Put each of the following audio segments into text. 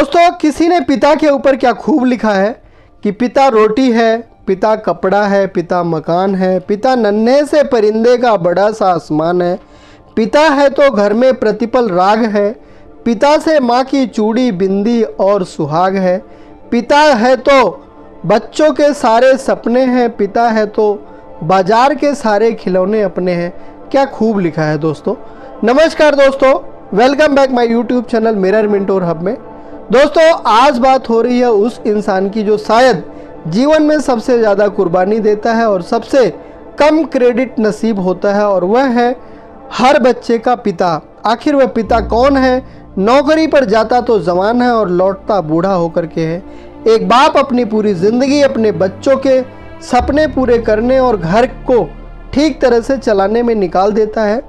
दोस्तों, किसी ने पिता के ऊपर क्या खूब लिखा है कि पिता रोटी है, पिता कपड़ा है, पिता मकान है, पिता नन्हे से परिंदे का बड़ा सा आसमान है, पिता है तो घर में प्रतिपल राग है, पिता से माँ की चूड़ी बिंदी और सुहाग है, पिता है तो बच्चों के सारे सपने हैं, पिता है तो बाजार के सारे खिलौने अपने हैं। क्या खूब लिखा है दोस्तों। नमस्कार दोस्तों, welcome back my YouTube channel mirror mentor hub में। दोस्तों, आज बात हो रही है उस इंसान की जो शायद जीवन में सबसे ज़्यादा कुर्बानी देता है और सबसे कम क्रेडिट नसीब होता है, और वह है हर बच्चे का पिता। आखिर वह पिता कौन है? नौकरी पर जाता तो जवान है और लौटता बूढ़ा होकर के है। एक बाप अपनी पूरी ज़िंदगी अपने बच्चों के सपने पूरे करने और घर को ठीक तरह से चलाने में निकाल देता है।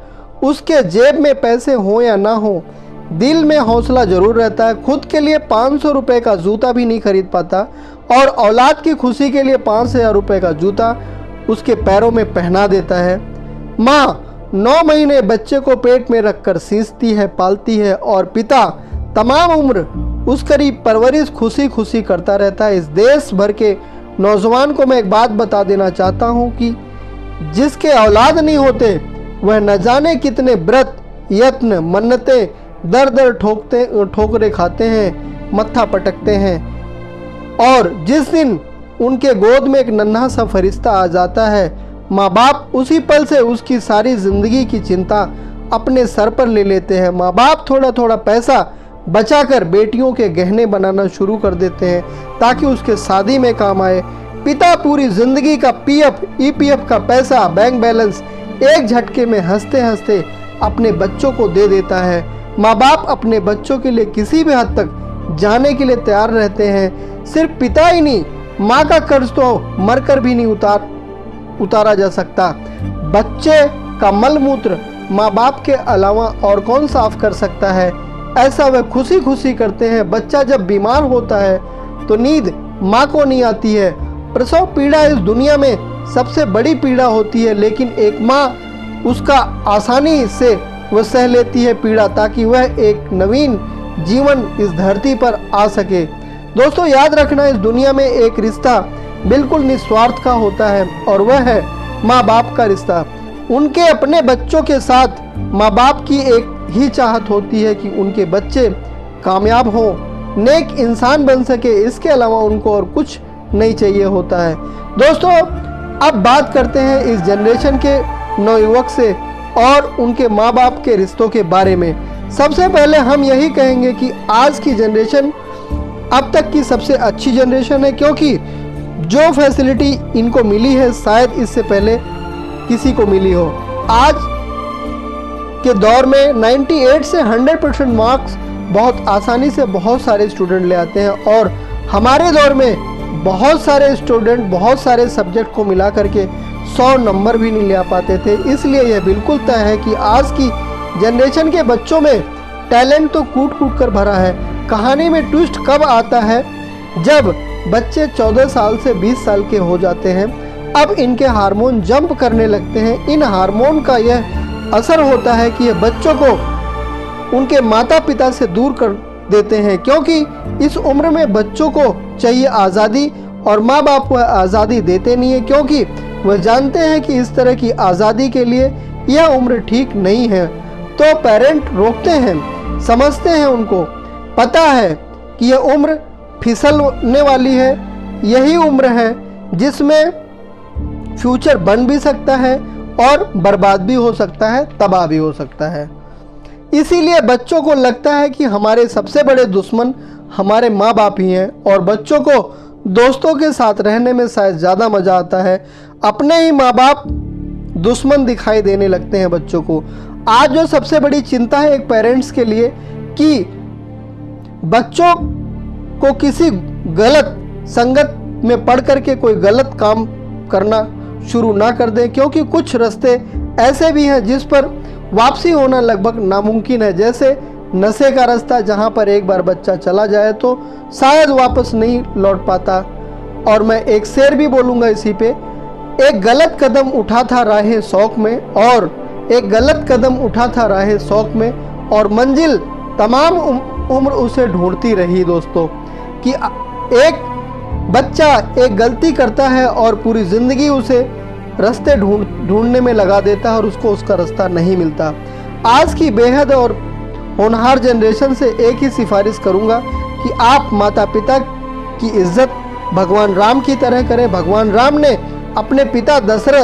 उसके जेब में पैसे हो या ना हो, दिल में हौसला जरूर रहता है। खुद के लिए 500 रुपये का जूता भी नहीं खरीद पाता और औलाद की खुशी के लिए 5000 रुपये का जूता उसके पैरों में पहना देता है। माँ 9 महीने बच्चे को पेट में रखकर सींचती है, पालती है, और पिता तमाम उम्र उसकी परवरिश खुशी खुशी करता रहता है। इस देश भर के नौजवान को मैं एक बात बता देना चाहता हूँ कि जिसके औलाद नहीं होते वह न जाने कितने व्रत, यत्न, मन्नतें दर दर ठोकरे खाते हैं, मत्था पटकते हैं, और जिस दिन उनके गोद में एक नन्हा सा फरिश्ता आ जाता है, माँ बाप उसी पल से उसकी सारी ज़िंदगी की चिंता अपने सर पर ले लेते हैं। माँ बाप थोड़ा थोड़ा पैसा बचाकर बेटियों के गहने बनाना शुरू कर देते हैं ताकि उसके शादी में काम आए। पिता पूरी ज़िंदगी का पीएफ, ईपीएफ का पैसा, बैंक बैलेंस एक झटके में हंसते हंसते अपने बच्चों को दे देता है। माँ बाप अपने बच्चों के लिए किसी भी हद तक जाने के लिए तैयार रहते हैं। सिर्फ पिता ही नहीं, माँ का कर्ज तो मरकर भी नहीं उतारा जा सकता। बच्चे का मल मूत्र माँ बाप के अलावा और कौन साफ कर सकता है? ऐसा वह खुशी खुशी करते हैं। बच्चा जब बीमार होता है तो नींद माँ को नहीं आती है। प्रसव पीड़ा इस दुनिया में सबसे बड़ी पीड़ा होती है, लेकिन एक माँ उसका आसानी से वह सह लेती है पीड़ा, ताकि वह एक नवीन जीवन इस धरती पर आ सके। दोस्तों, याद रखना, इस दुनिया में एक रिश्ता बिल्कुल निस्वार्थ का होता है, और वह है माँ बाप का रिश्ता। उनके अपने बच्चों के साथ माँ बाप की एक ही चाहत होती है कि उनके बच्चे कामयाब हों, नेक इंसान बन सके। इसके अलावा उनको और कुछ नहीं चाहिए होता है। दोस्तों, अब बात करते हैं इस जनरेशन के नवयुवक से और उनके माँ बाप के रिश्तों के बारे में। सबसे पहले हम यही कहेंगे कि आज की जनरेशन अब तक की सबसे अच्छी जनरेशन है, क्योंकि जो फैसिलिटी इनको मिली है शायद इससे पहले किसी को मिली हो। आज के दौर में 98 से 100% मार्क्स बहुत आसानी से बहुत सारे स्टूडेंट ले आते हैं, और हमारे दौर में बहुत सारे स्टूडेंट बहुत सारे सब्जेक्ट को मिला करके 100 नंबर भी नहीं ले आ पाते थे। इसलिए यह बिल्कुल तय है कि आज की जनरेशन के बच्चों में टैलेंट तो कूट कूट कर भरा है। कहानी में ट्विस्ट कब आता है? जब बच्चे 14 साल से 20 साल के हो जाते हैं। अब इनके हार्मोन जंप करने लगते हैं। इन हार्मोन का यह असर होता है कि यह बच्चों को उनके माता पिता से दूर कर देते हैं, क्योंकि इस उम्र में बच्चों को चाहिए आज़ादी, और माँ बाप वह आज़ादी देते नहीं है, क्योंकि वह जानते हैं कि इस तरह की आज़ादी के लिए यह उम्र ठीक नहीं है। तो पेरेंट रोकते हैं, समझते हैं, उनको पता है कि यह उम्र फिसलने वाली है। यही उम्र है जिसमें फ्यूचर बन भी सकता है और बर्बाद भी हो सकता है, तबाह भी हो सकता है। इसीलिए बच्चों को लगता है कि हमारे सबसे बड़े दुश्मन हमारे माँ बाप ही हैं, और बच्चों को दोस्तों के साथ रहने में शायद ज़्यादा मज़ा आता है। अपने ही माँ बाप दुश्मन दिखाई देने लगते हैं बच्चों को। आज जो सबसे बड़ी चिंता है एक पेरेंट्स के लिए कि बच्चों को किसी गलत संगत में पढ़ करके कोई गलत काम करना शुरू ना कर दें, क्योंकि कुछ रास्ते ऐसे भी हैं जिस पर वापसी होना लगभग नामुमकिन है। जैसे नशे का रास्ता, जहां पर एक बार बच्चा चला जाए तो शायद वापस नहीं लौट पाता। और मैं एक शेर भी बोलूँगा इसी पे, एक गलत कदम उठा था राहे शौक में, और एक गलत कदम उठा था राहे शौक में, और मंजिल तमाम उम्र उसे ढूंढती रही दोस्तों, कि एक बच्चा एक गलती करता है और पूरी ज़िंदगी उसे रास्ते ढूंढने में लगा देता है और उसको उसका रास्ता नहीं मिलता। आज की बेहद और होनहार जनरेशन से एक ही सिफारिश करूंगा कि आप माता पिता की इज्जत भगवान राम की तरह करें। भगवान राम ने अपने पिता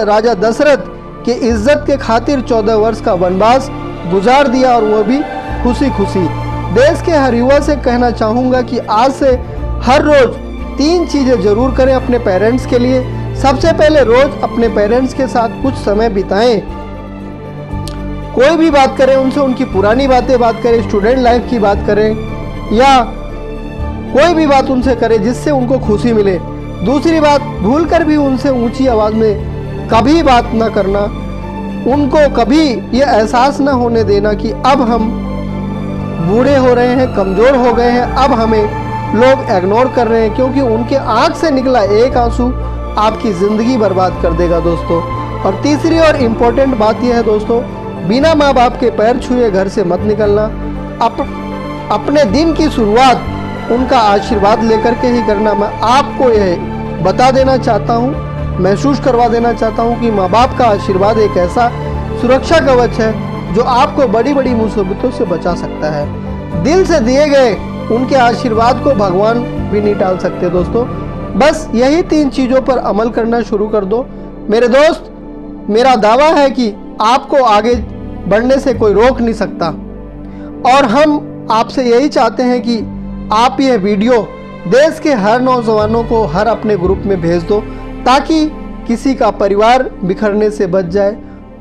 राजा दशरथ की इज्जत के खातिर 14 वर्ष का वनवास गुजार दिया, और वह भी खुशी खुशी। देश के हर युवा से कहना चाहूँगा कि आज से हर रोज़ 3 चीज़ें ज़रूर करें अपने पेरेंट्स के लिए। सबसे पहले रोज़ अपने पेरेंट्स के साथ कुछ समय बिताएं। कोई भी बात करें उनसे, उनकी पुरानी बातें बात करें, स्टूडेंट लाइफ की बात करें, या कोई भी बात उनसे करें जिससे उनको खुशी मिले। दूसरी बात, भूलकर भी उनसे ऊंची आवाज़ में कभी बात ना करना। उनको कभी ये एहसास ना होने देना कि अब हम बूढ़े हो रहे हैं, कमज़ोर हो गए हैं, अब हमें लोग इग्नोर कर रहे हैं, क्योंकि उनके आँख से निकला एक आंसू आपकी ज़िंदगी बर्बाद कर देगा दोस्तों। और तीसरी और इम्पोर्टेंट बात यह है दोस्तों, बिना माँ बाप के पैर छुए घर से मत निकलना। अपने दिन की शुरुआत उनका आशीर्वाद लेकर के ही करना। मैं आपको यह बता देना चाहता हूँ, महसूस करवा देना चाहता हूँ कि माँ बाप का आशीर्वाद एक ऐसा सुरक्षा कवच है जो आपको बड़ी बड़ी मुसीबतों से बचा सकता है। दिल से दिए गए उनके आशीर्वाद को भगवान भी नहीं टाल सकते दोस्तों। बस यही 3 चीज़ों पर अमल करना शुरू कर दो मेरे दोस्त। मेरा दावा है कि आपको आगे बढ़ने से कोई रोक नहीं सकता, और हम आपसे यही चाहते हैं कि आप यह वीडियो देश के हर नौजवानों को हर अपने ग्रुप में भेज दो, ताकि किसी का परिवार बिखरने से बच जाए,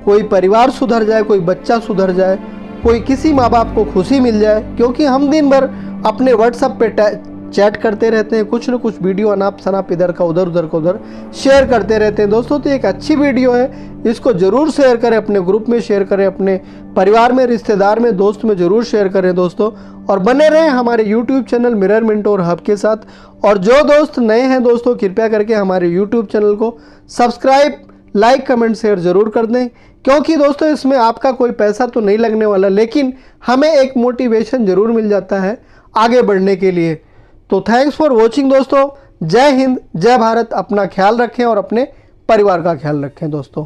कोई परिवार सुधर जाए, कोई बच्चा सुधर जाए, कोई किसी माँ बाप को खुशी मिल जाए। क्योंकि हम दिन भर अपने व्हाट्सएप पे चैट करते रहते हैं, कुछ न कुछ वीडियो अनाप शनाप इधर का उधर शेयर करते रहते हैं दोस्तों। तो एक अच्छी वीडियो है, इसको ज़रूर शेयर करें, अपने ग्रुप में शेयर करें, अपने परिवार में, रिश्तेदार में, दोस्त में ज़रूर शेयर करें दोस्तों। और बने रहें हमारे YouTube channel mirror mentor hub के साथ। और जो दोस्त नए हैं दोस्तों, कृपया करके हमारे यूट्यूब चैनल को सब्सक्राइब, लाइक, कमेंट, शेयर ज़रूर कर दें, क्योंकि दोस्तों इसमें आपका कोई पैसा तो नहीं लगने वाला, लेकिन हमें एक मोटिवेशन ज़रूर मिल जाता है आगे बढ़ने के लिए। तो थैंक्स फॉर वॉचिंग दोस्तों। जय हिंद, जय भारत। अपना ख्याल रखें और अपने परिवार का ख्याल रखें दोस्तों।